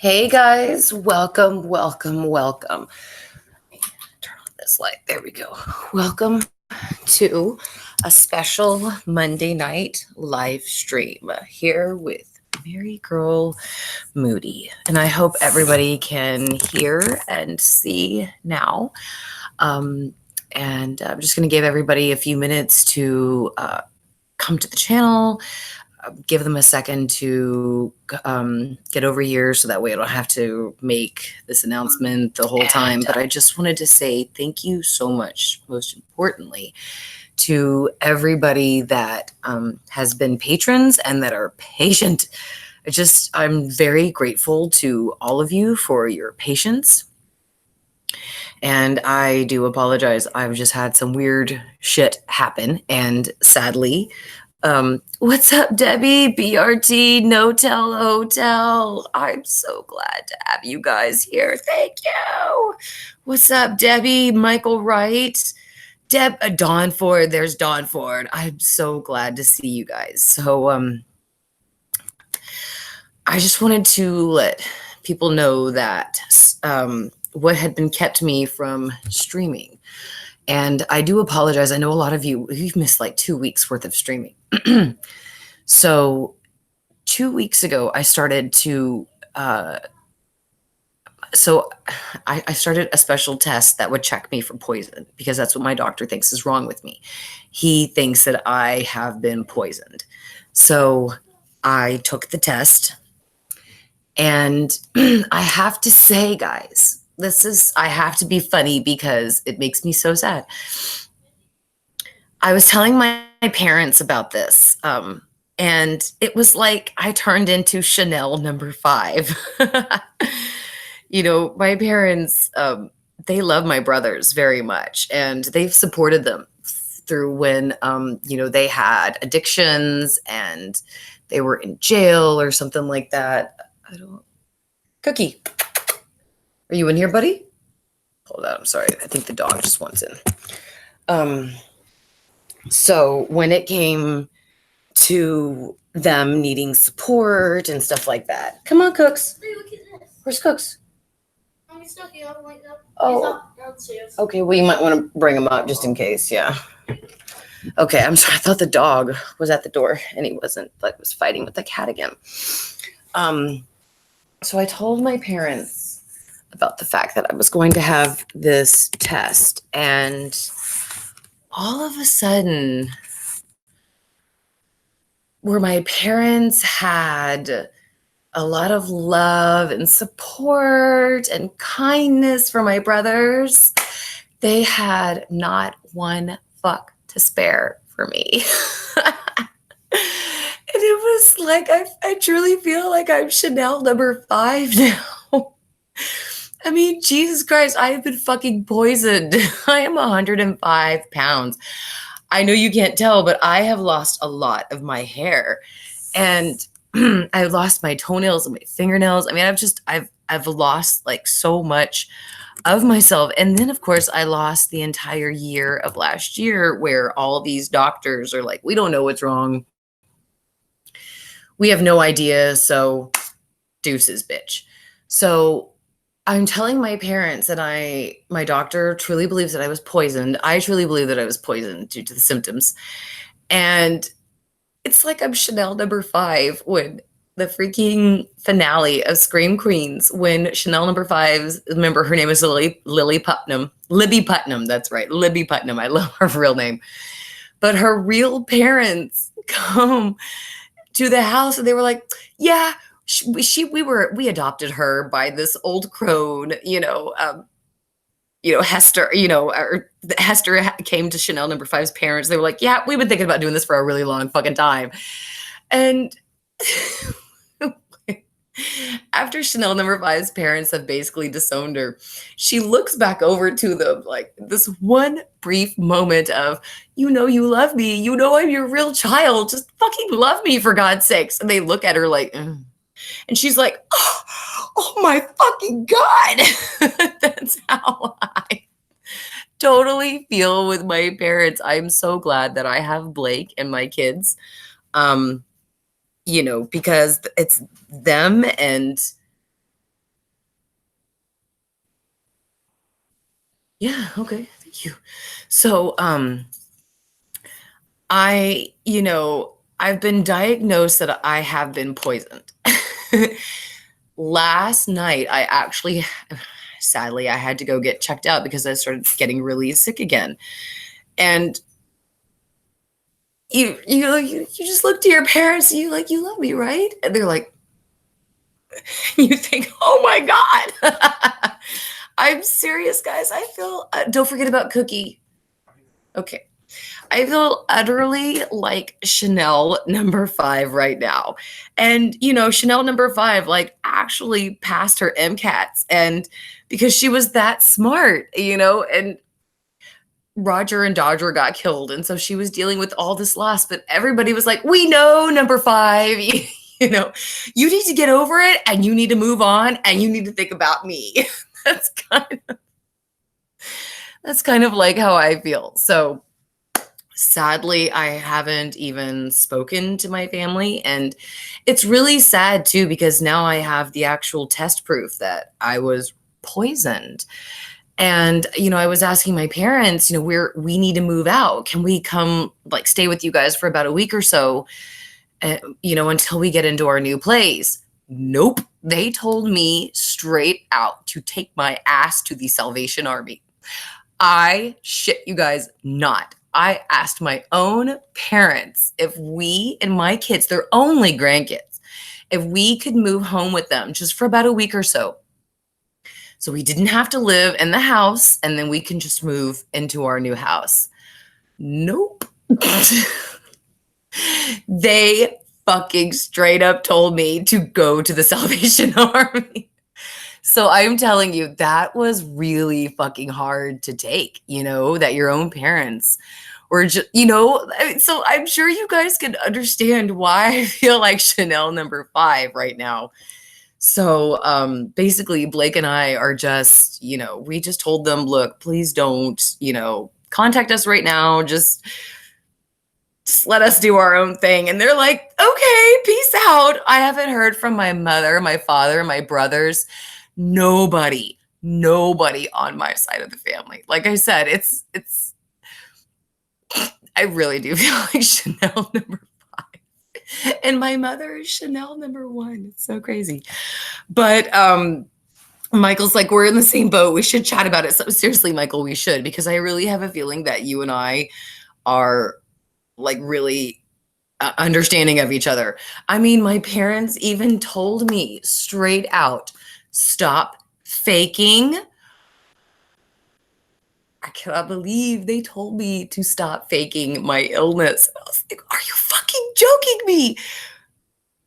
Hey guys, welcome. Turn on this light. There we go. Welcome to a special Monday night live stream here with Mary Girl Moody. And I hope everybody can hear and see now. And I'm just going to give everybody a few minutes to come to the channel. Give them a second to get over here so that way I don't have to make this announcement the whole time. But I just wanted to say thank you so much, most importantly, to everybody that has been patrons and that are patient. I'm very grateful to all of you for your patience. And I do apologize. I've just had some weird shit happen. And sadly, what's up, Debbie? BRT, No-Tell Hotel. I'm so glad to have you guys here. Thank you. What's up, Debbie? Michael Wright. Dawn Ford. There's Dawn Ford. I'm so glad to see you guys. So, I just wanted to let people know that what had been kept me from streaming. And I do apologize. I know a lot of you've missed like 2 weeks worth of streaming. So 2 weeks ago, I started to, I started a special test that would check me for poison because that's what my doctor thinks is wrong with me. He thinks that I have been poisoned. So I took the test and I have to say, guys, I have to be funny because it makes me so sad. I was telling my parents about this, and it was like I turned into Chanel number 5. My parents, they love my brothers very much, and they've supported them through when, they had addictions and they were in jail or something like that. Cookie. Are you in here, buddy? Hold on, I'm sorry. I think the dog just wants in. So when it came to them needing support and stuff like that. Come on, Cooks. Hey, look at this. Where's Cooks? He's stuck here. Like that. Oh. Downstairs. Okay, well, you might want to bring him up just in case, yeah. Okay, I'm sorry. I thought the dog was at the door, and he wasn't. Like, was fighting with the cat again. So I told my parents about the fact that I was going to have this test, and all of a sudden, where my parents had a lot of love and support and kindness for my brothers, they had not one fuck to spare for me. And it was like, I truly feel like I'm Chanel number 5 now. I mean, Jesus Christ, I have been fucking poisoned. I am 105 pounds. I know you can't tell, but I have lost a lot of my hair. And I've lost my toenails and my fingernails. I mean, I've lost like so much of myself. And then, of course, I lost the entire year of last year where all these doctors are like, we don't know what's wrong. We have no idea. So deuces, bitch. So I'm telling my parents that my doctor truly believes that I was poisoned. I truly believe that I was poisoned due to the symptoms. And it's like I'm Chanel number 5 when the freaking finale of Scream Queens, when Chanel number 5, remember her name is Libby Putnam. That's right. Libby Putnam. I love her real name. But her real parents come to the house and they were like, yeah, we adopted her by this old crone, Hester, Hester came to Chanel number 5's parents. They were like, yeah, we've been thinking about doing this for a really long fucking time. And after Chanel number 5's parents have basically disowned her, she looks back over to them like this one brief moment of, you love me. I'm your real child. Just fucking love me for God's sakes. And they look at her like, ugh. And she's like, oh my fucking God. That's how I totally feel with my parents. I'm so glad that I have Blake and my kids, because it's them and Yeah, okay. Thank you. So, I've been diagnosed that I have been poisoned. Last night, I actually, sadly, I had to go get checked out because I started getting really sick again. And you just look to your parents and you love me, right? And they're like, you think, oh my God. I'm serious, guys. I feel, don't forget about Cookie. Okay. I feel utterly like Chanel number 5 right now. And, Chanel number 5, like, actually passed her MCATs. And because she was that smart, and Roger and Dodger got killed. And so she was dealing with all this loss. But everybody was like, we know number 5, you know, you need to get over it and you need to move on and you need to think about me. that's kind of, that's kind of like how I feel. So, sadly, I haven't even spoken to my family. And it's really sad too, because now I have the actual test proof that I was poisoned. And, I was asking my parents, we need to move out. Can we come like stay with you guys for about a week or so, until we get into our new place? Nope. They told me straight out to take my ass to the Salvation Army. I shit you guys not. I asked my own parents if we and my kids, they're only grandkids, if we could move home with them just for about a week or so. So we didn't have to live in the house and then we can just move into our new house. Nope. They fucking straight up told me to go to the Salvation Army. So I'm telling you, that was really fucking hard to take, that your own parents were just, so I'm sure you guys can understand why I feel like Chanel number 5 right now. So basically, Blake and I are just, we just told them, look, please don't, contact us right now. Just let us do our own thing. And they're like, okay, peace out. I haven't heard from my mother, my father, my brothers, nobody on my side of the family. Like I said, it's I really do feel like Chanel number 5. And my mother is Chanel number 1. It's so crazy. But Michael's like, we're in the same boat. We should chat about it. So seriously, Michael, we should, because I really have a feeling that you and I are like really understanding of each other. I mean, my parents even told me straight out, stop faking. I cannot believe they told me to stop faking my illness. I was like, are you fucking joking me?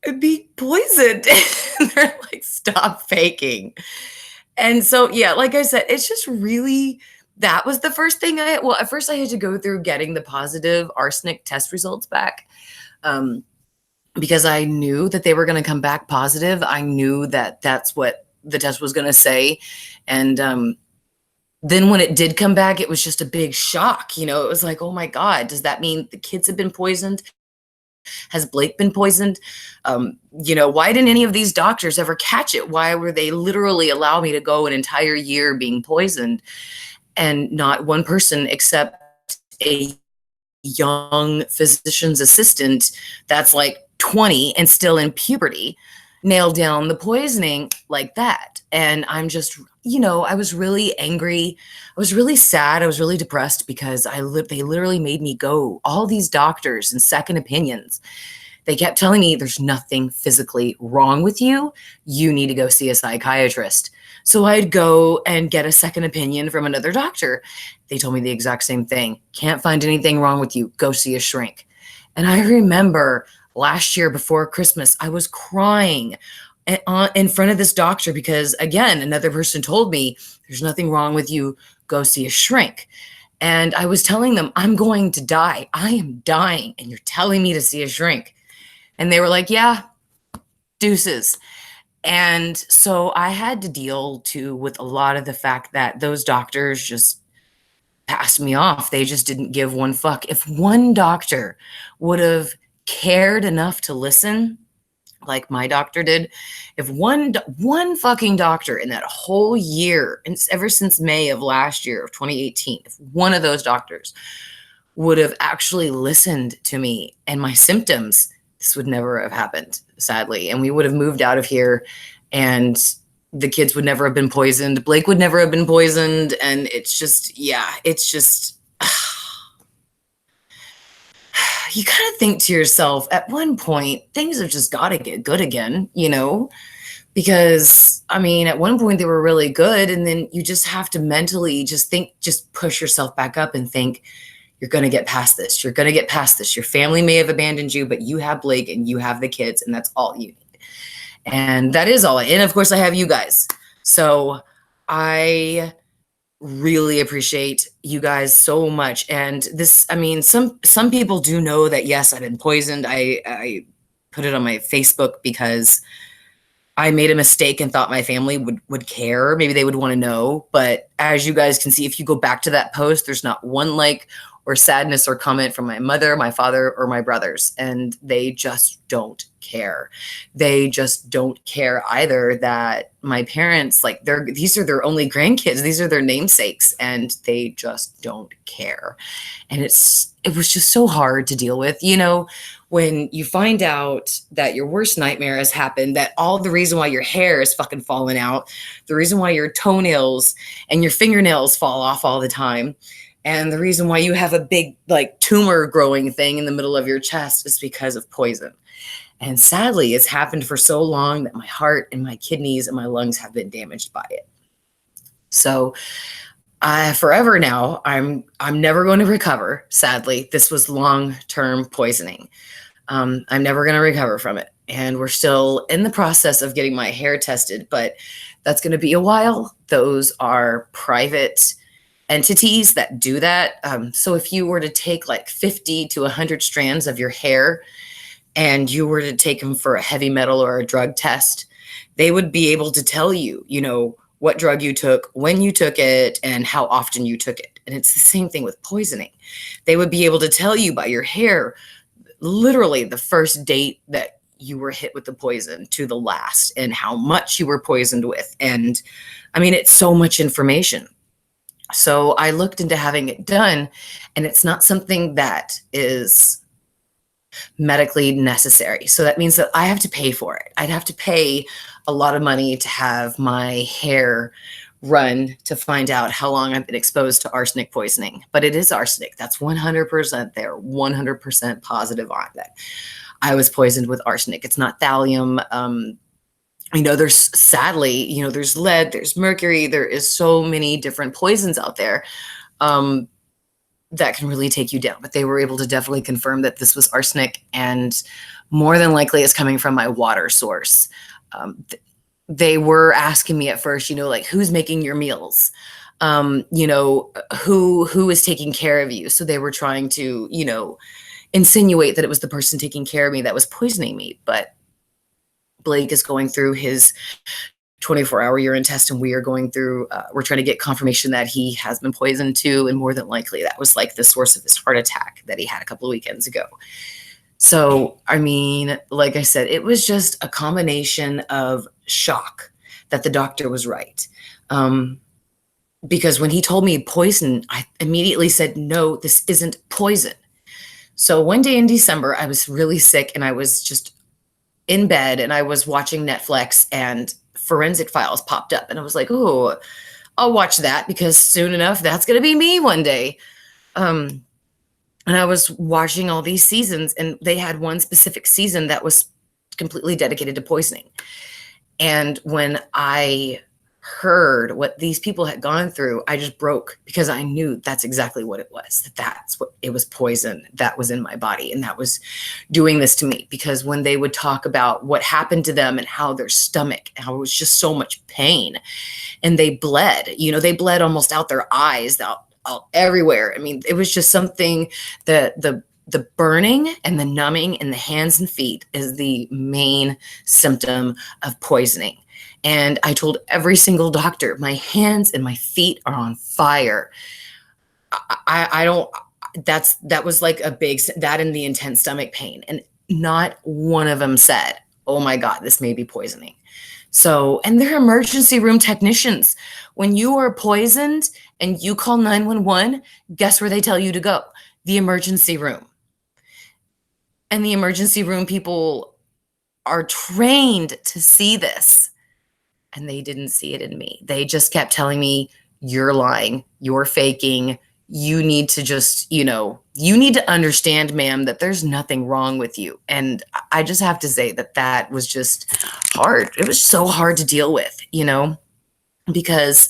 I'd be poisoned. And they're like, stop faking. And so, yeah, like I said, it's just really, that was the first thing at first I had to go through getting the positive arsenic test results back. Because I knew that they were going to come back positive. I knew that that's what the test was going to say. And then when it did come back, it was just a big shock. It was like, oh my God, does that mean the kids have been poisoned? Has Blake been poisoned? Why didn't any of these doctors ever catch it? Why were they literally allow me to go an entire year being poisoned and not one person except a young physician's assistant that's like 20 and still in puberty nailed down the poisoning like that? And I'm just, I was really angry. I was really sad. I was really depressed because they literally made me go all these doctors and second opinions. They kept telling me there's nothing physically wrong with you. You need to go see a psychiatrist. So I'd go and get a second opinion from another doctor. They told me the exact same thing. Can't find anything wrong with you. Go see a shrink. And I remember last year before Christmas, I was crying in front of this doctor because, again, another person told me there's nothing wrong with you. Go see a shrink. And I was telling them, I'm going to die. I am dying. And you're telling me to see a shrink. And they were like, yeah, deuces. And so I had to deal with a lot of the fact that those doctors just passed me off. They just didn't give one fuck. If one doctor would have cared enough to listen, like my doctor did. If one fucking doctor in that whole year, and ever since May of last year of 2018, if one of those doctors would have actually listened to me and my symptoms, this would never have happened, sadly. And we would have moved out of here, and the kids would never have been poisoned. Blake would never have been poisoned. And it's just, yeah, it's just, you kind of think to yourself, at one point, things have just got to get good again, you know? Because, I mean, at one point they were really good. And then you just have to mentally just think, just push yourself back up and think, you're going to get past this. You're going to get past this. Your family may have abandoned you, but you have Blake and you have the kids, and that's all you need. And that is all. And of course, I have you guys. So I really appreciate you guys so much. And this, I mean, some people do know that, yes, I've been poisoned. I put it on my Facebook because I made a mistake and thought my family would care. Maybe they would want to know. But as you guys can see, if you go back to that post, there's not one like or sadness or comment from my mother, my father, or my brothers. And they just don't care. They just don't care either that my parents, like, these are their only grandkids. These are their namesakes, and they just don't care. And it was just so hard to deal with, you know, when you find out that your worst nightmare has happened, that all the reason why your hair is fucking falling out, the reason why your toenails and your fingernails fall off all the time, and the reason why you have a big, like, tumor growing thing in the middle of your chest is because of poison. And sadly, it's happened for so long that my heart and my kidneys and my lungs have been damaged by it. So forever now, I'm never going to recover. Sadly, this was long-term poisoning. I'm never going to recover from it. And we're still in the process of getting my hair tested, but that's going to be a while. Those are private entities that do that. So if you were to take like 50 to 100 strands of your hair and you were to take them for a heavy metal or a drug test, they would be able to tell you, you know, what drug you took, when you took it, and how often you took it. And it's the same thing with poisoning. They would be able to tell you by your hair, literally the first date that you were hit with the poison to the last, and how much you were poisoned with. And I mean, it's so much information. So I looked into having it done, and it's not something that is medically necessary. So that means that I have to pay for it. I'd have to pay a lot of money to have my hair run to find out how long I've been exposed to arsenic poisoning. But it is arsenic. That's 100% there, 100% positive on that. I was poisoned with arsenic. It's not thallium. You know, there's, sadly, you know, there's lead, there's mercury, there is so many different poisons out there that can really take you down. But they were able to definitely confirm that this was arsenic, and more than likely it's coming from my water source. They were asking me at first, you know, like, who's making your meals? You know, who is taking care of you? So they were trying to, you know, insinuate that it was the person taking care of me that was poisoning me. But Blake is going through his 24-hour urine test, and we are going through, we're trying to get confirmation that he has been poisoned too. And more than likely that was like the source of his heart attack that he had a couple of weekends ago. So, I mean, like I said, it was just a combination of shock that the doctor was right. Because when he told me poison, I immediately said, no, this isn't poison. So one day in December, I was really sick, and I was just in bed, and I was watching Netflix, and Forensic Files popped up, and I was like, oh, I'll watch that, because soon enough, that's going to be me one day. And I was watching all these seasons, and they had one specific season that was completely dedicated to poisoning. And when I heard what these people had gone through, I just broke, because I knew that's exactly what it was. That's what it was, poison that was in my body, and that was doing this to me. Because when they would talk about what happened to them and how their stomach, how it was just so much pain, and they bled, you know, they bled almost out their eyes, out everywhere. I mean, it was just something that the burning and the numbing in the hands and feet is the main symptom of poisoning. And I told every single doctor, my hands and my feet are on fire. I don't, that was like a big, that and the intense stomach pain. And not one of them said, oh my God, this may be poisoning. So, and they're emergency room technicians. When you are poisoned and you call 911, guess where they tell you to go? The emergency room. And the emergency room people are trained to see this. And they didn't see it in me. They just kept telling me, you're lying, you're faking. You need to just, you need to understand, ma'am, that there's nothing wrong with you. And I just have to say that that was just hard. It was so hard to deal with, because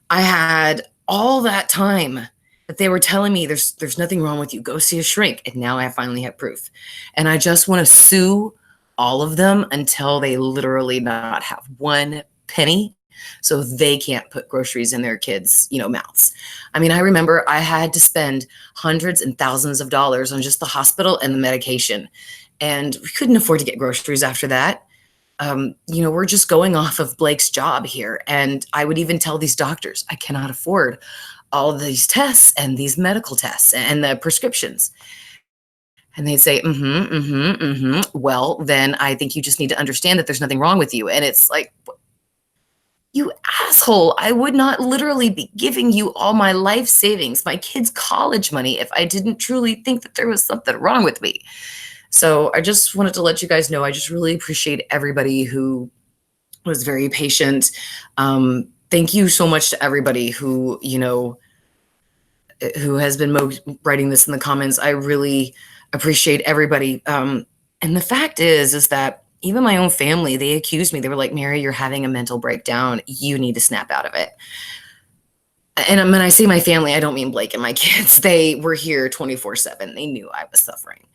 I had all that time that they were telling me there's nothing wrong with you. Go see a shrink. And now I finally have proof. And I just want to sue all of them until they literally not have one penny so they can't put groceries in their kids' mouths. I mean, I remember I had to spend hundreds and thousands of dollars on just the hospital and the medication, and we couldn't afford to get groceries after that. We're just going off of Blake's job here, and I would even tell these doctors, I cannot afford all of these tests and these medical tests and the prescriptions. And they'd say, well, then I think you just need to understand that there's nothing wrong with you. And it's like, you asshole, I would not literally be giving you all my life savings, my kids' college money, if I didn't truly think that there was something wrong with me. So I just wanted to let you guys know, I just really appreciate everybody who was very patient. Thank you so much to everybody who, who has been writing this in the comments. I really appreciate everybody. And the fact is that even my own family, they accused me. They were like, Mary, you're having a mental breakdown. You need to snap out of it. And when I say my family, I don't mean Blake and my kids. They were here 24/7. They knew I was suffering.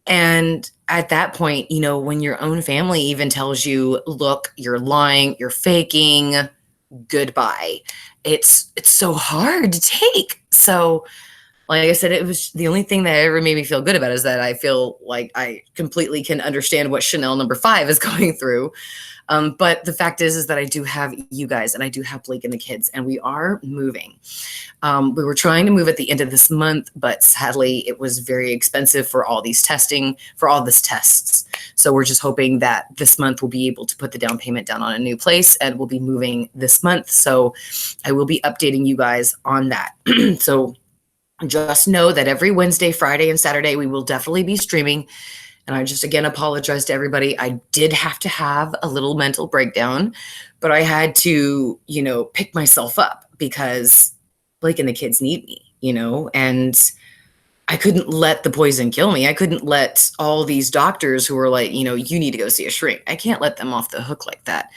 And at that point, when your own family even tells you, look, you're lying, you're faking, goodbye. It's so hard to take. So like I said, it was the only thing that ever made me feel good about it is that I feel like I completely can understand what Chanel number 5 is going through. But the fact is that I do have you guys, and I do have Blake and the kids, and we are moving. We were trying to move at the end of this month, but sadly it was very expensive for all these tests. So we're just hoping that this month we'll be able to put the down payment down on a new place, and we'll be moving this month. So I will be updating you guys on that. So just know that every Wednesday, Friday, and Saturday, we will definitely be streaming. And I just, again, apologize to everybody. I did have to have a little mental breakdown, but I had to, pick myself up because Blake and the kids need me, and I couldn't let the poison kill me. I couldn't let all these doctors who were like, you need to go see a shrink. I can't let them off the hook like that.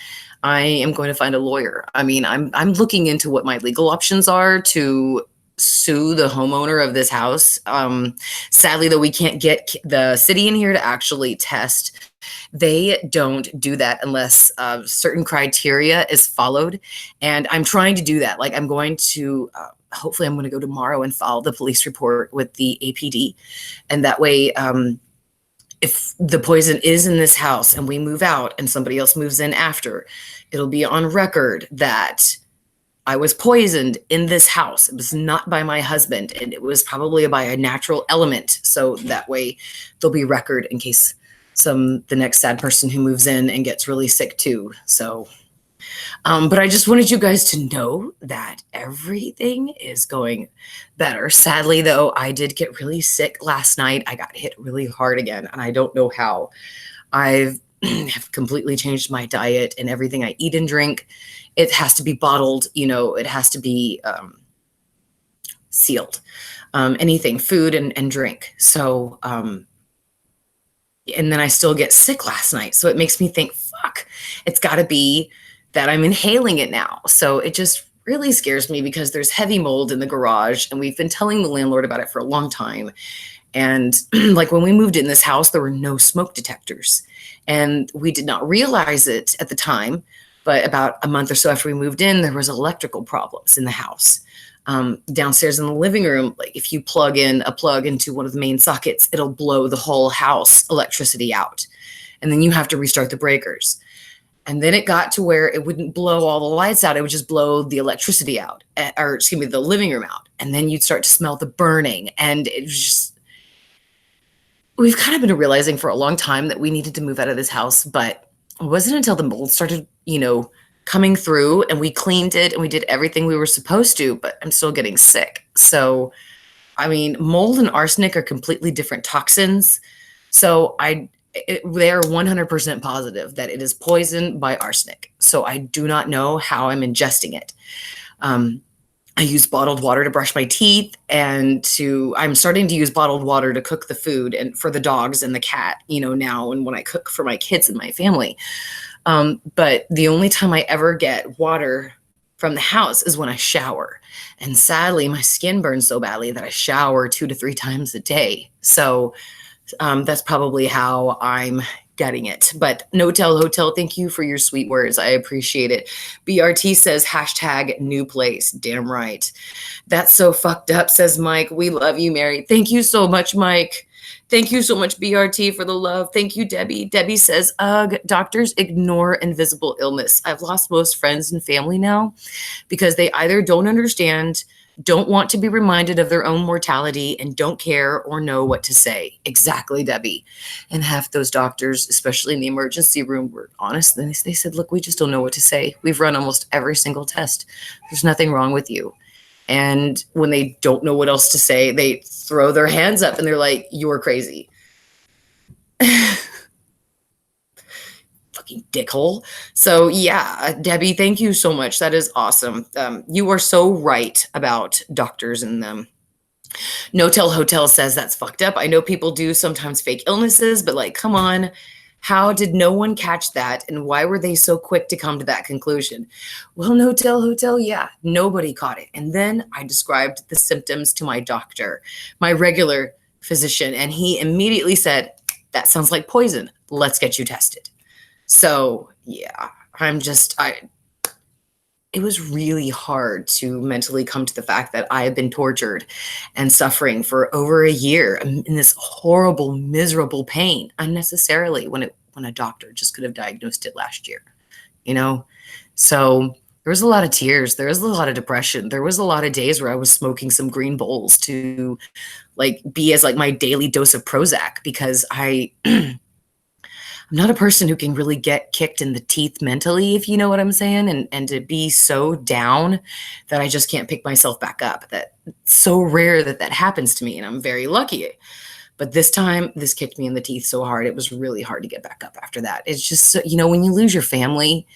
I am going to find a lawyer. I mean, I'm looking into what my legal options are to sue the homeowner of this house. Sadly, though, we can't get the city in here to actually test. They don't do that unless certain criteria is followed. And I'm trying to do that. Like I'm going to, hopefully I'm going to go tomorrow and file the police report with the APD. And that way, if the poison is in this house and we move out and somebody else moves in after, it'll be on record that I was poisoned in this house. It was not by my husband, and it was probably by a natural element. So that way there'll be record in case the next sad person who moves in and gets really sick too. So, but I just wanted you guys to know that everything is going better. Sadly, though, I did get really sick last night. I got hit really hard again, and I don't know how. I've have completely changed my diet and everything I eat and drink. It has to be bottled, it has to be sealed, anything, food and drink. So, and then I still get sick last night. So it makes me think, fuck, it's got to be that I'm inhaling it now. So it just really scares me because there's heavy mold in the garage, and we've been telling the landlord about it for a long time. And like when we moved in this house, there were no smoke detectors, and we did not realize it at the time. But about a month or so after we moved in, there was electrical problems in the house. Downstairs in the living room, like if you plug in a plug into one of the main sockets, it'll blow the whole house electricity out. And then you have to restart the breakers. And then it got to where it wouldn't blow all the lights out. It would just blow the electricity out, the living room out. And then you'd start to smell the burning. And it was just, we've kind of been realizing for a long time that we needed to move out of this house, but it wasn't until the mold started, coming through and we cleaned it and we did everything we were supposed to, but I'm still getting sick. So, I mean, mold and arsenic are completely different toxins. So they're 100% positive that it is poisoned by arsenic. So I do not know how I'm ingesting it. I use bottled water to brush my teeth, and I'm starting to use bottled water to cook the food and for the dogs and the cat, now, and when I cook for my kids and my family. But the only time I ever get water from the house is when I shower. And sadly, my skin burns so badly that I shower 2 to 3 times a day. So that's probably how I'm getting it. But No-Tell Hotel, thank you for your sweet words. I appreciate it. BRT says hashtag new place. Damn right. That's so fucked up, says Mike. We love you, Mary. Thank you so much, Mike. Thank you so much, BRT, for the love. Thank you, Debbie. Debbie says, ugh, doctors ignore invisible illness. I've lost most friends and family now because they either don't understand, don't want to be reminded of their own mortality, and don't care or know what to say. Exactly, Debbie. And half those doctors, especially in the emergency room, were honest. They said, look, we just don't know what to say. We've run almost every single test. There's nothing wrong with you. And when they don't know what else to say, they throw their hands up and they're like, you're crazy. Fucking dickhole. So yeah, Debbie, thank you so much. That is awesome. You are so right about doctors and them. No-Tell Hotel says that's fucked up. I know people do sometimes fake illnesses, but like, come on. How did no one catch that? And why were they so quick to come to that conclusion? Well, No-Tell Hotel, yeah, nobody caught it. And then I described the symptoms to my doctor, my regular physician, and he immediately said, that sounds like poison. Let's get you tested. So yeah, it was really hard to mentally come to the fact that I have been tortured and suffering for over a year in this horrible, miserable pain unnecessarily when a doctor just could have diagnosed it last year, So there was a lot of tears. There was a lot of depression. There was a lot of days where I was smoking some green bowls to be as my daily dose of Prozac because I'm not a person who can really get kicked in the teeth mentally, if you know what I'm saying, and to be so down that I just can't pick myself back up. That's so rare that happens to me, and I'm very lucky. But this time, this kicked me in the teeth so hard, it was really hard to get back up after that. It's just, when you lose your family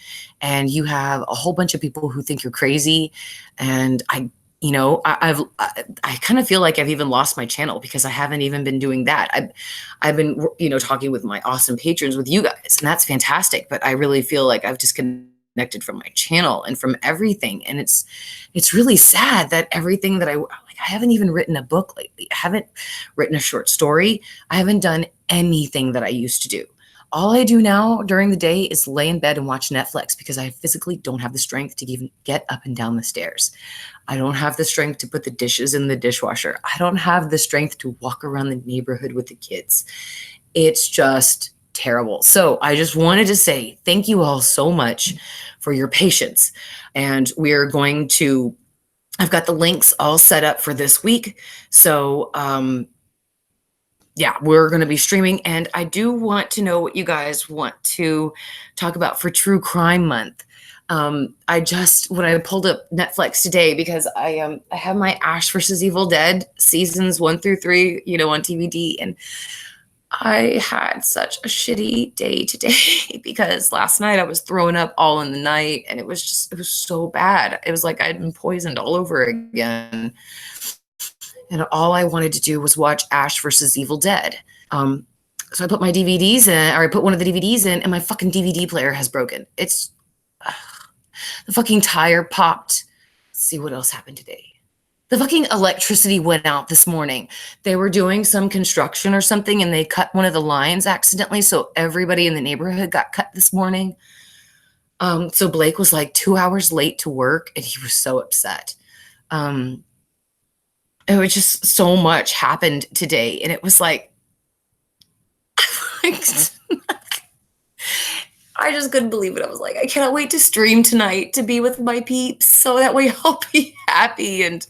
and you have a whole bunch of people who think you're crazy, and I kind of feel like I've even lost my channel because I haven't even been doing that. I've been, talking with my awesome patrons, with you guys, and that's fantastic. But I really feel like I've disconnected from my channel and from everything. And it's really sad that everything that I haven't even written a book lately. I haven't written a short story. I haven't done anything that I used to do. All I do now during the day is lay in bed and watch Netflix because I physically don't have the strength to even get up and down the stairs. I don't have the strength to put the dishes in the dishwasher. I don't have the strength to walk around the neighborhood with the kids. It's just terrible. So I just wanted to say thank you all so much for your patience. And I've got the links all set up for this week. So, yeah, we're going to be streaming, and I do want to know what you guys want to talk about for True Crime Month. When I pulled up Netflix today, because I have my Ash versus Evil Dead seasons 1 through 3, on DVD, and I had such a shitty day today because last night I was throwing up all in the night, and it was so bad. It was like I'd been poisoned all over again. And all I wanted to do was watch Ash versus Evil Dead. So I put my DVDs in, or I put one of the DVDs in, and my fucking DVD player has broken. The fucking tire popped. Let's see what else happened today. The fucking electricity went out this morning. They were doing some construction or something, and they cut one of the lines accidentally, so everybody in the neighborhood got cut this morning. So Blake was 2 hours late to work, and he was so upset. It was just so much happened today, and it was I just couldn't believe it. I was like, I cannot wait to stream tonight to be with my peeps, so that way I'll be happy and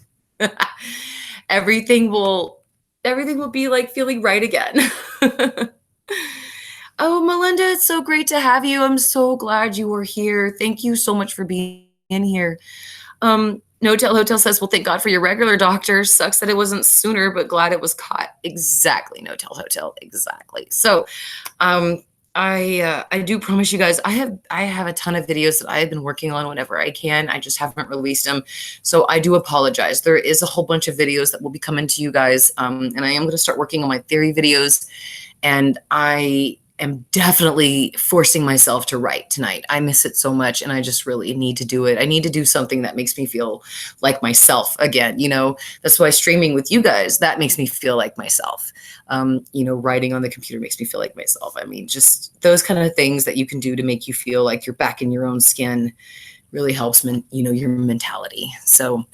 everything will everything will be like feeling right again. Oh, Melinda, it's so great to have you. I'm so glad you were here. Thank you so much for being in here. No Tell Hotel says, well, thank God for your regular doctor. Sucks that it wasn't sooner, but glad it was caught. Exactly, No Tell Hotel. Exactly. So, um, I do promise you guys, I have a ton of videos that I have been working on whenever I can. I just haven't released them. So I do apologize. There is a whole bunch of videos that will be coming to you guys. And I am going to start working on my theory videos. And I am definitely forcing myself to write tonight. I miss it so much and I just really need to do it. I need to do something that makes me feel like myself again. That's why streaming with you guys, that makes me feel like myself. Writing on the computer makes me feel like myself. I mean, just those kind of things that you can do to make you feel like you're back in your own skin really helps, your mentality. So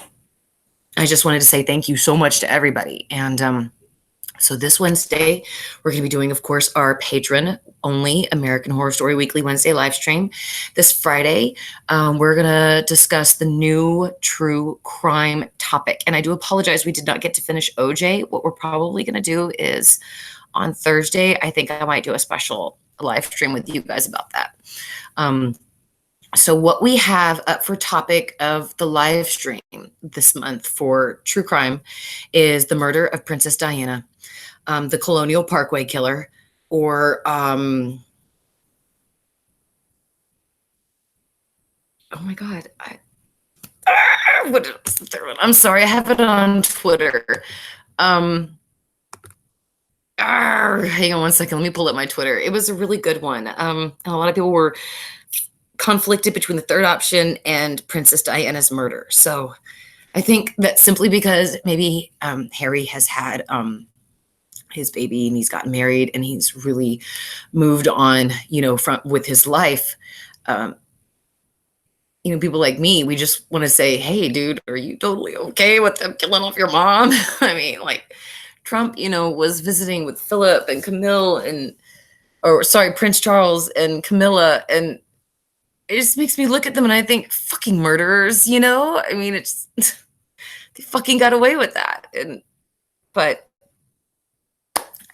I just wanted to say thank you so much to everybody. And, so this Wednesday, we're going to be doing, of course, our Patron only American Horror Story Weekly Wednesday live stream. This Friday, we're going to discuss the new true crime topic. And I do apologize, we did not get to finish OJ. What we're probably going to do is on Thursday, I think I might do a special live stream with you guys about that. So what we have up for topic of the live stream this month for true crime is the murder of Princess Diana, the Colonial Parkway killer, or oh my God, what is the third one? I'm sorry, I have it on Twitter. Hang on one second. Let me pull up my Twitter. It was a really good one. And a lot of people were conflicted between the third option and Princess Diana's murder. So I think that simply because maybe Harry has had his baby and he's gotten married and he's really moved on, with his life. People like me, we just want to say, hey, dude, are you totally okay with them killing off your mom? I mean, like Trump, was visiting with Philip and Camille Prince Charles and Camilla. And it just makes me look at them and I think, fucking murderers, I mean, it's, they fucking got away with that. But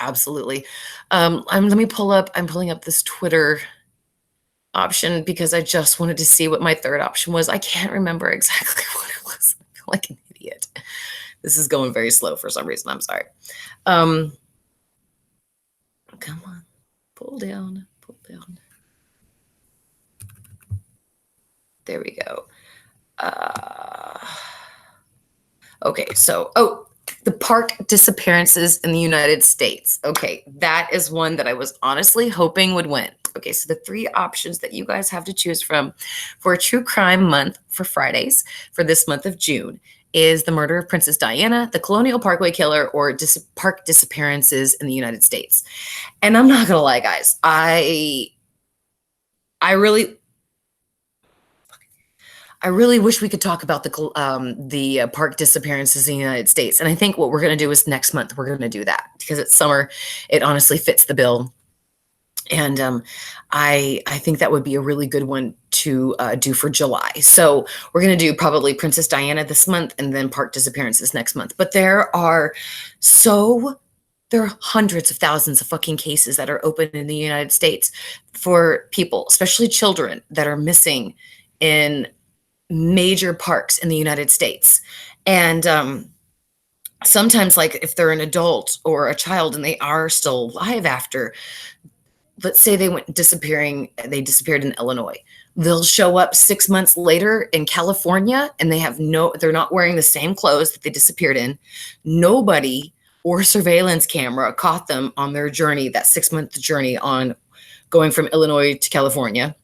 absolutely. I'm pulling up this Twitter option because I just wanted to see what my third option was. I can't remember exactly what it was. I feel like an idiot. This is going very slow for some reason. I'm sorry. Come on, pull down. There we go. Okay, so, the park disappearances in the United States. Okay, that is one that I was honestly hoping would win. Okay, so the three options that you guys have to choose from for a true crime month for Fridays for this month of June is the murder of Princess Diana, the Colonial Parkway killer, or park disappearances in the United States. And I'm not gonna lie, guys, I really wish we could talk about the park disappearances in the United States. And I think what we're going to do is next month we're going to do that because it's summer. It honestly fits the bill. And I think that would be a really good one to do for July. So we're going to do probably Princess Diana this month and then park disappearances next month. But there are hundreds of thousands of fucking cases that are open in the United States for people, especially children, that are missing in major parks in the United States. And sometimes, like if they're an adult or a child and they are still alive after, let's say they disappeared in Illinois, they'll show up 6 months later in California and they're not wearing the same clothes that they disappeared in. Nobody or surveillance camera caught them on their journey, that 6-month journey on going from Illinois to California.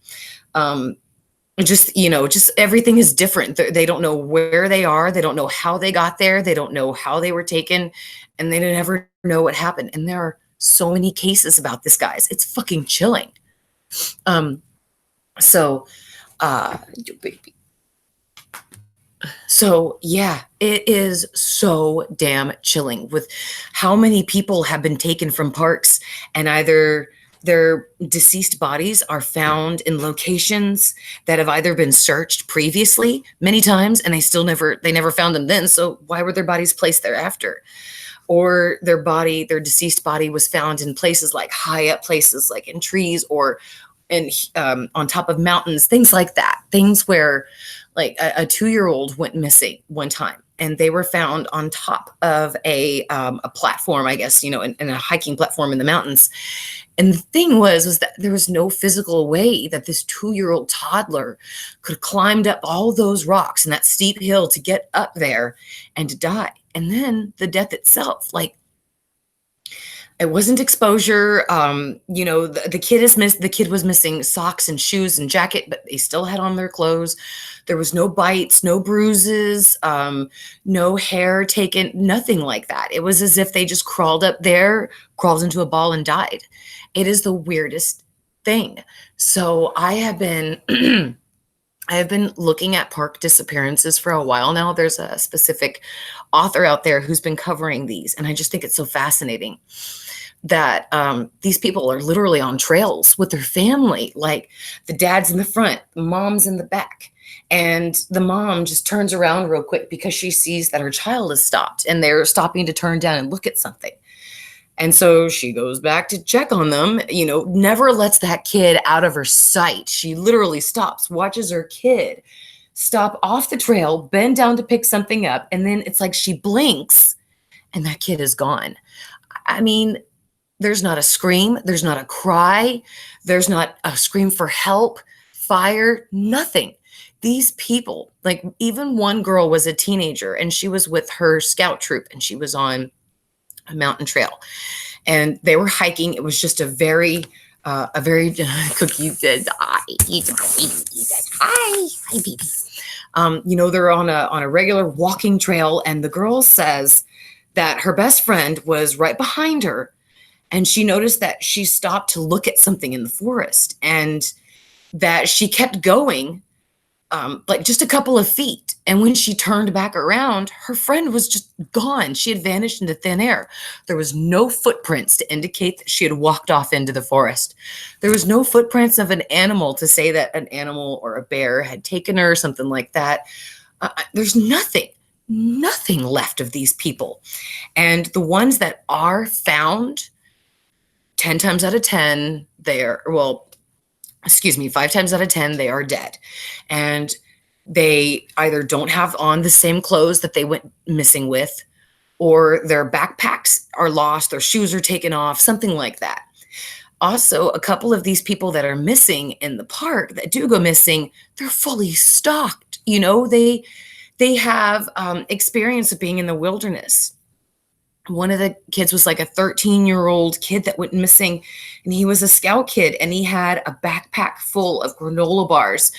Just everything is different. They don't know where they are. They don't know how they got there. They don't know how they were taken, and they never know what happened. And there are so many cases about this, guys. It's fucking chilling. So yeah, it is so damn chilling with how many people have been taken from parks and either their deceased bodies are found in locations that have either been searched previously many times and they never found them then. So why were their bodies placed there after? or their deceased body was found in places like high up places, like in trees or in on top of mountains, things like that. Things where like a 2-year-old went missing one time, and they were found on top of a platform, I guess, in a hiking platform in the mountains. And the thing was that there was no physical way that this 2-year-old toddler could have climbed up all those rocks and that steep hill to get up there and to die. And then the death itself, like, it wasn't exposure. The kid was missing socks and shoes and jacket, but they still had on their clothes. There was no bites, no bruises, no hair taken, nothing like that. It was as if they just crawled up there, crawled into a ball, and died. It is the weirdest thing. So I have been I have been looking at park disappearances for a while now. There's a specific author out there who's been covering these, and I just think it's so fascinating that these people are literally on trails with their family. Like, the dad's in the front, the mom's in the back, and the mom just turns around real quick because she sees that her child has stopped and they're stopping to turn down and look at something. And so she goes back to check on them, never lets that kid out of her sight. She literally stops, watches her kid stop off the trail, bend down to pick something up, and then it's like she blinks and that kid is gone. I mean, there's not a scream, there's not a cry, there's not a scream for help, fire, nothing. These people, like, even one girl was a teenager and she was with her scout troop and she was on a mountain trail and they were hiking. It was just a very cookie said, hi, baby. They're on a regular walking trail, and the girl says that her best friend was right behind her, and she noticed that she stopped to look at something in the forest, and that she kept going, like just a couple of feet. And when she turned back around, her friend was just gone. She had vanished into thin air. There was no footprints to indicate that she had walked off into the forest. There was no footprints of an animal to say that an animal or a bear had taken her or something like that. There's nothing left of these people. And the ones that are found, 10 times out of 10, 5 times out of 10, they are dead. And they either don't have on the same clothes that they went missing with, or their backpacks are lost, their shoes are taken off, something like that. Also, a couple of these people that are missing in the park that do go missing, they're fully stocked. They have experience of being in the wilderness. One of the kids was like a 13-year-old kid that went missing, and he was a scout kid, and he had a backpack full of granola bars,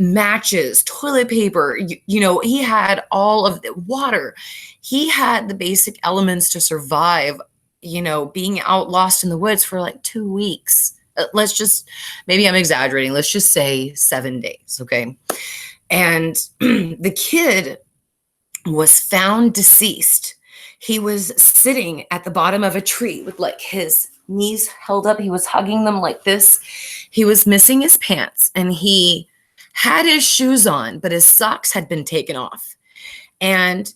matches, toilet paper. He had all of the water. He had the basic elements to survive, being out lost in the woods for like 2 weeks. Maybe I'm exaggerating. Let's just say 7 days. Okay. And the kid was found deceased. He was sitting at the bottom of a tree with like his knees held up. He was hugging them like this. He was missing his pants, and he had his shoes on, but his socks had been taken off. And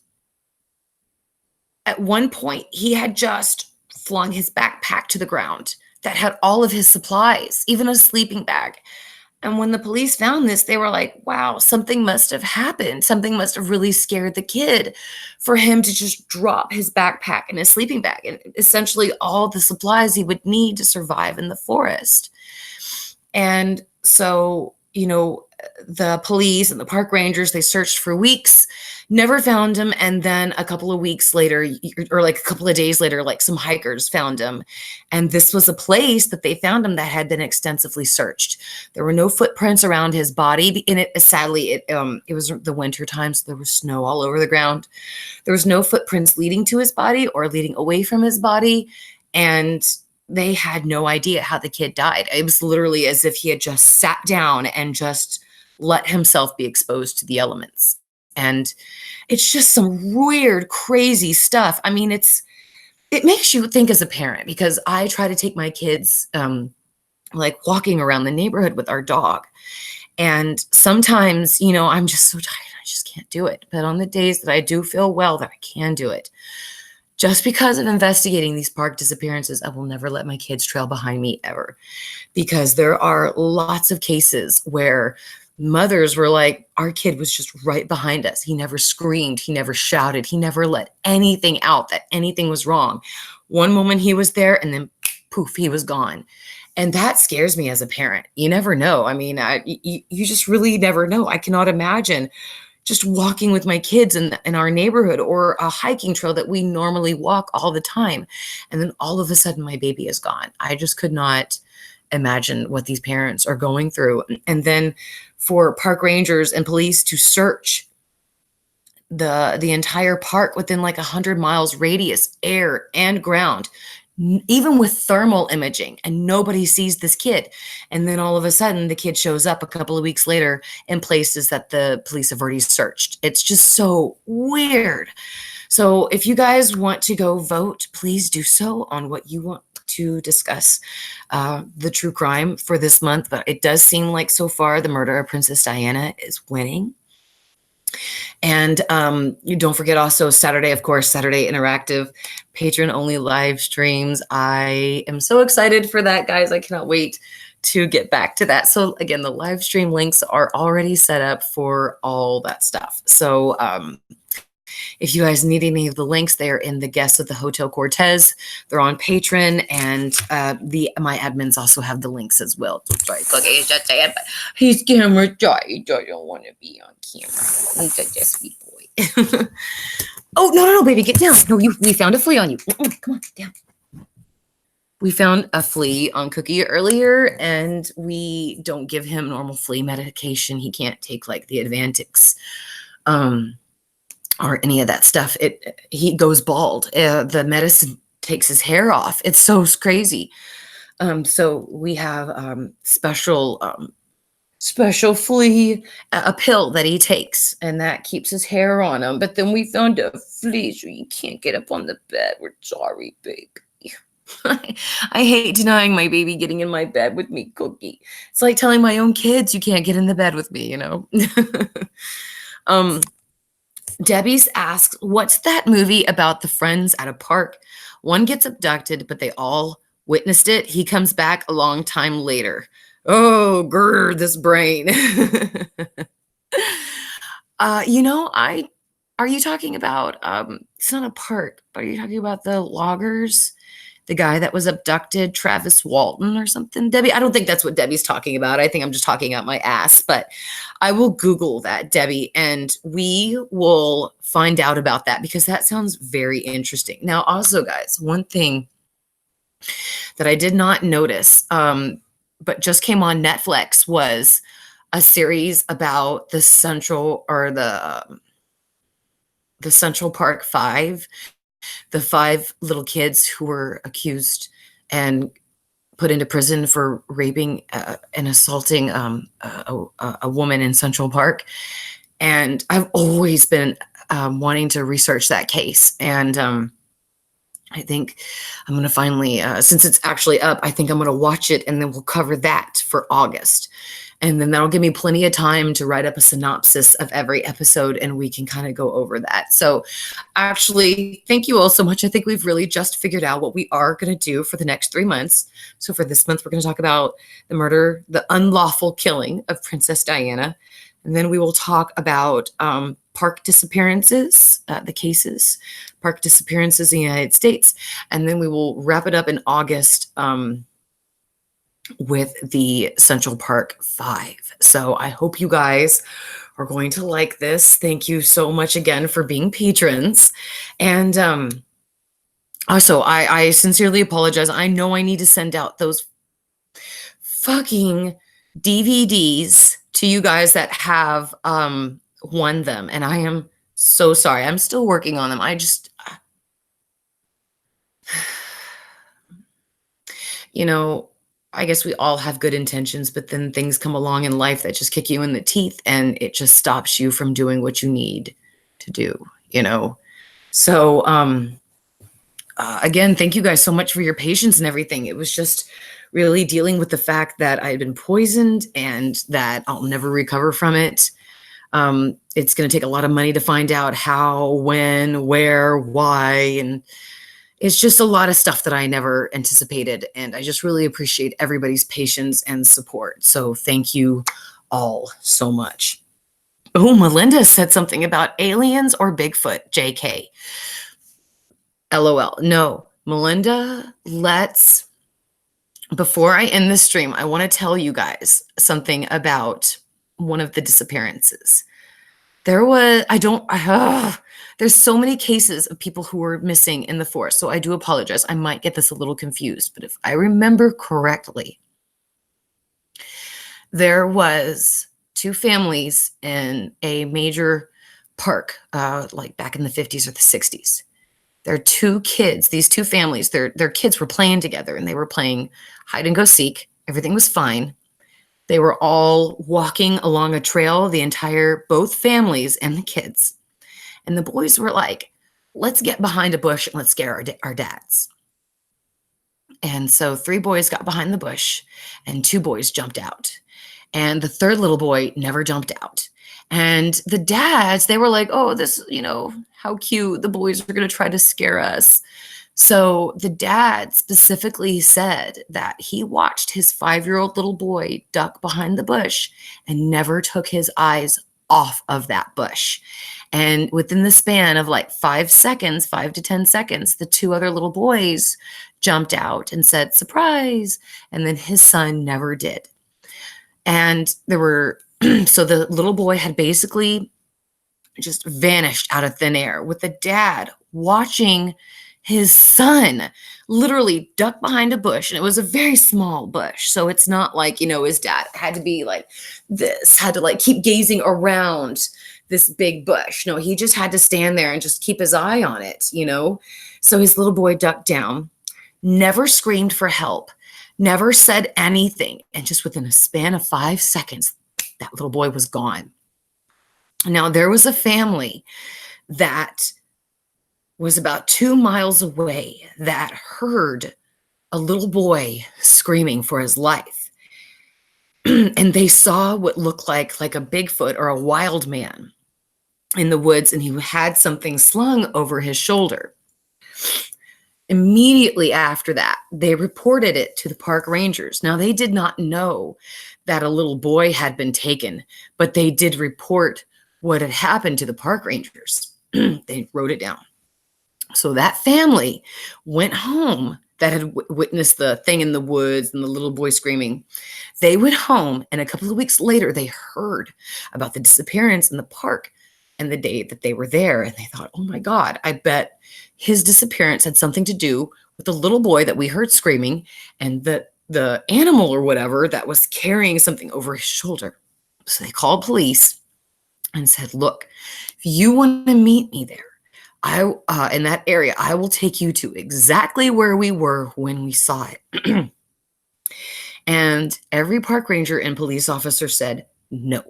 at one point, he had just flung his backpack to the ground that had all of his supplies, even a sleeping bag. And when the police found this, they were like, wow, something must have happened. Something must have really scared the kid for him to just drop his backpack and his sleeping bag and essentially all the supplies he would need to survive in the forest. And so, the police and the park rangers, they searched for weeks, never found him. And then a couple of weeks later, or like a couple of days later, like some hikers found him. And this was a place that they found him that had been extensively searched. There were no footprints around his body. And sadly, it was the winter time, so there was snow all over the ground. There was no footprints leading to his body or leading away from his body. And they had no idea how the kid died. It was literally as if he had just sat down and just let himself be exposed to the elements. And it's just some weird, crazy stuff. I mean, it makes you think as a parent, because I try to take my kids like walking around the neighborhood with our dog. And sometimes, I'm just so tired. I just can't do it. But on the days that I do feel well, that I can do it, just because of investigating these park disappearances, I will never let my kids trail behind me ever, because there are lots of cases where mothers were like, our kid was just right behind us. He never screamed. He never shouted. He never let anything out that anything was wrong. One moment he was there and then poof, he was gone. And that scares me as a parent. You never know. I mean, you just really never know. I cannot imagine just walking with my kids in our neighborhood or a hiking trail that we normally walk all the time. And then all of a sudden my baby is gone. I just could not imagine what these parents are going through. And then for park rangers and police to search the entire park within like 100 miles radius, air and ground, even with thermal imaging, and nobody sees this kid. And then all of a sudden the kid shows up a couple of weeks later in places that the police have already searched. It's just so weird. So if you guys want to go vote, please do so on what you want to discuss the true crime for this month. But it does seem like so far the murder of Princess Diana is winning. And you don't forget also Saturday, of course, Saturday Interactive, Patron only live streams. I am so excited for that, guys. I cannot wait to get back to that. So again, the live stream links are already set up for all that stuff. So if you guys need any of the links, they're in the guests of the Hotel Cortez. They're on Patron, and my admins also have the links as well. So sorry, Cookie is just saying, but he's camera shy. He doesn't want to be on camera. He's a sweet boy. Oh, no, baby, get down. No, we found a flea on you. Come on, down. We found a flea on Cookie earlier, and we don't give him normal flea medication. He can't take like the Advantix. Or any of that stuff. He goes bald. The medicine takes his hair off. It's so crazy. So we have special flea, a pill that he takes, and that keeps his hair on him. But then we found a flea, so you can't get up on the bed. We're sorry, baby. I hate denying my baby getting in my bed with me, Cookie. It's like telling my own kids you can't get in the bed with me, you know? Debbie's asks, what's that movie about the friends at a park? One gets abducted, but they all witnessed it. He comes back a long time later. Oh, grr, this brain. Are you talking about, it's not a park, but are you talking about the loggers? The guy that was abducted, Travis Walton or something? Debbie, I don't think that's what Debbie's talking about. I think I'm just talking out my ass, but I will Google that, Debbie, and we will find out about that because that sounds very interesting. Now, also, guys, one thing that I did not notice, but just came on Netflix was a series about the Central Park Five. The 5 little kids who were accused and put into prison for raping and assaulting a woman in Central Park. And I've always been wanting to research that case. And I think I'm going to finally, since it's actually up, I think I'm going to watch it, and then we'll cover that for August. And then that'll give me plenty of time to write up a synopsis of every episode, and we can kind of go over that. So actually, thank you all so much. I think we've really just figured out what we are going to do for the next 3 months. So for this month, we're going to talk about the unlawful killing of Princess Diana. And then we will talk about park disappearances, the cases, park disappearances in the United States. And then we will wrap it up in August with the Central Park 5. So I hope you guys are going to like this. Thank you so much again for being patrons. And also, I sincerely apologize. I know I need to send out those fucking DVDs to you guys that have won them. And I am so sorry. I'm still working on them. I guess we all have good intentions, but then things come along in life that just kick you in the teeth, and it just stops you from doing what you need to do, So, again, thank you guys so much for your patience and everything. It was just really dealing with the fact that I had been poisoned and that I'll never recover from it. It's going to take a lot of money to find out how, when, where, why, and it's just a lot of stuff that I never anticipated. And I just really appreciate everybody's patience and support. So thank you all so much. Oh, Melinda said something about aliens or Bigfoot, JK. LOL. No, Melinda, before I end this stream, I want to tell you guys something about one of the disappearances. There's so many cases of people who were missing in the forest. So I do apologize. I might get this a little confused, but if I remember correctly, there was two families in a major park, like back in the 50s or the 60s. There are two kids, these two families, their kids were playing together and they were playing hide and go seek. Everything was fine. They were all walking along a trail, both families and the kids. And the boys were like, let's get behind a bush and let's scare our dads. And so 3 boys got behind the bush and 2 boys jumped out. And the third little boy never jumped out. And the dads, they were like, oh, this, how cute. The boys are going to try to scare us. So the dad specifically said that he watched his 5-year-old little boy duck behind the bush and never took his eyes off of that bush. And within the span of like 5 to 10 seconds, the 2 other little boys jumped out and said, surprise. And then his son never did. And so the little boy had basically just vanished out of thin air with the dad watching his son literally duck behind a bush. And it was a very small bush. So it's not like, his dad had to be like this, had to like keep gazing around this big bush. No, he just had to stand there and just keep his eye on it, So his little boy ducked down, never screamed for help, never said anything. And just within a span of 5 seconds, that little boy was gone. Now, there was a family that was about 2 miles away that heard a little boy screaming for his life. And they saw what looked like a Bigfoot or a wild man in the woods, and he had something slung over his shoulder. Immediately after that, they reported it to the park rangers. Now, they did not know that a little boy had been taken, but they did report what had happened to the park rangers. They wrote it down. So that family went home that had witnessed the thing in the woods and the little boy screaming. They went home, and a couple of weeks later, they heard about the disappearance in the park and the day that they were there. And they thought, oh my God, I bet his disappearance had something to do with the little boy that we heard screaming and the animal or whatever that was carrying something over his shoulder. So they called police and said, look, if you want to meet me there, in that area, I will take you to exactly where we were when we saw it. And every park ranger and police officer said, no,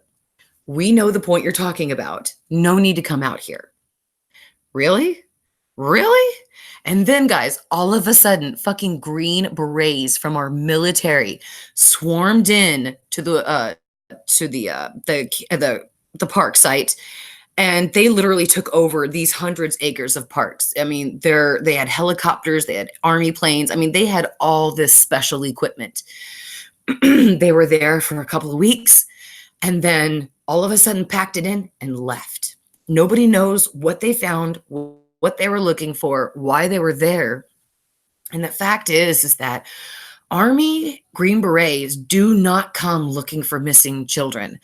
we know the point you're talking about. No need to come out here. Really? Really? And then, guys, all of a sudden, fucking Green Berets from our military swarmed in to the park site. And they literally took over these hundreds of acres of parks. I mean, they had helicopters, they had army planes. I mean, they had all this special equipment. They were there for a couple of weeks and then all of a sudden packed it in and left. Nobody knows what they found, what they were looking for, why they were there. And the fact is that Army Green Berets do not come looking for missing children.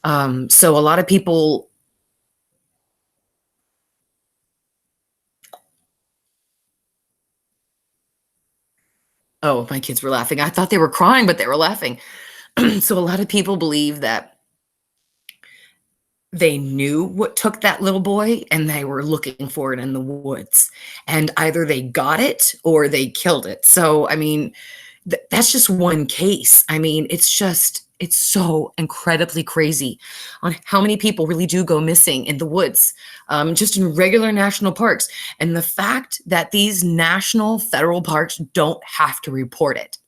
So a lot of people... Oh, my kids were laughing. I thought they were crying, but they were laughing. So a lot of people believe that they knew what took that little boy and they were looking for it in the woods. And either they got it or they killed it. So, I mean, that's just one case. I mean, it's so incredibly crazy on how many people really do go missing in the woods, just in regular national parks. And the fact that these national federal parks don't have to report it.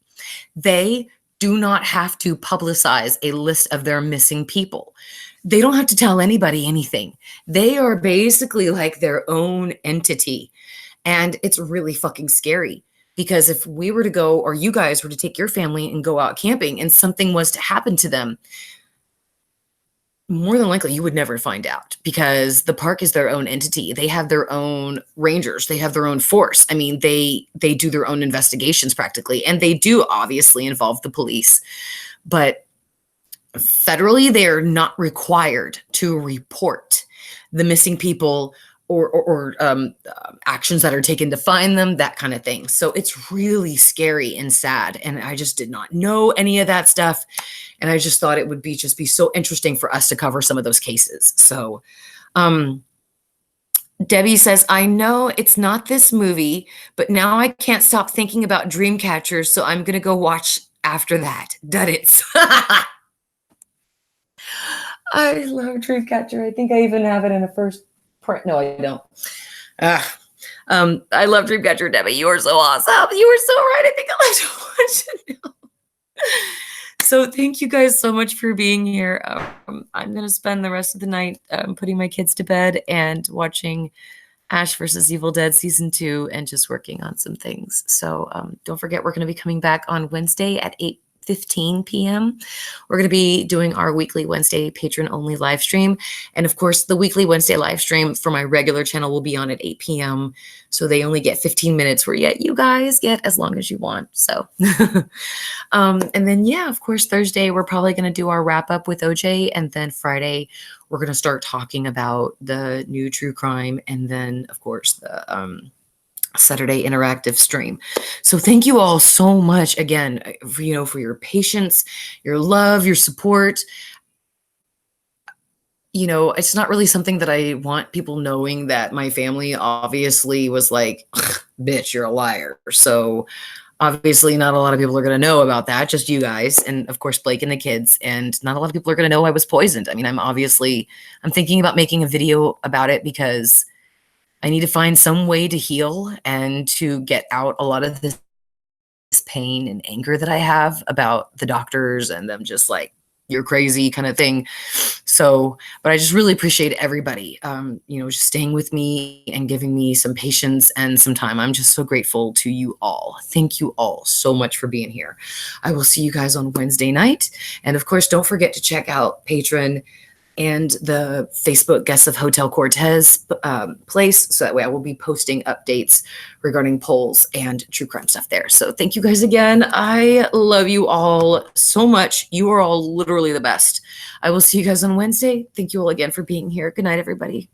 They do not have to publicize a list of their missing people. They don't have to tell anybody anything. They are basically like their own entity. And it's really fucking scary because if we were to go, or you guys were to take your family and go out camping and something was to happen to them, more than likely you would never find out because the park is their own entity. They have their own rangers, they have their own force. I mean, they do their own investigations practically, and they do obviously involve the police, but federally they are not required to report the missing people or actions that are taken to find them, that kind of thing. So it's really scary and sad, and I just did not know any of that stuff. And I just thought it would be so interesting for us to cover some of those cases. So Debbie says, I know it's not this movie, but now I can't stop thinking about Dreamcatcher, so I'm going to go watch after that. Duddits. I love Dreamcatcher. I think I even have it in a first print. No, I don't. I love Dreamcatcher, Debbie. You are so awesome. You were so right. I think I'll have to watch it now. So thank you guys so much for being here. I'm going to spend the rest of the night putting my kids to bed and watching Ash vs. Evil Dead Season 2 and just working on some things. So don't forget, we're going to be coming back on Wednesday at 8:15 p.m. We're going to be doing our weekly Wednesday patron-only live stream. And of course, the weekly Wednesday live stream for my regular channel will be on at 8 p.m. So they only get 15 minutes where yet you guys get as long as you want. So, and then, yeah, of course, Thursday, we're probably going to do our wrap up with OJ. And then Friday, we're going to start talking about the new true crime. And then, of course, the Saturday interactive stream. So thank you all so much again, for your patience, your love, your support. It's not really something that I want people knowing that my family obviously was like, bitch, you're a liar. So obviously not a lot of people are going to know about that, just you guys. And of course, Blake and the kids. And not a lot of people are going to know I was poisoned. I mean, I'm thinking about making a video about it because I need to find some way to heal and to get out a lot of this pain and anger that I have about the doctors and them just like, you're crazy kind of thing. So, but I just really appreciate everybody, just staying with me and giving me some patience and some time. I'm just so grateful to you all. Thank you all so much for being here. I will see you guys on Wednesday night. And of course, don't forget to check out Patron and the Facebook Guests of Hotel Cortez place. So that way I will be posting updates regarding polls and true crime stuff there. So thank you guys again. I love you all so much. You are all literally the best. I will see you guys on Wednesday. Thank you all again for being here. Good night, everybody.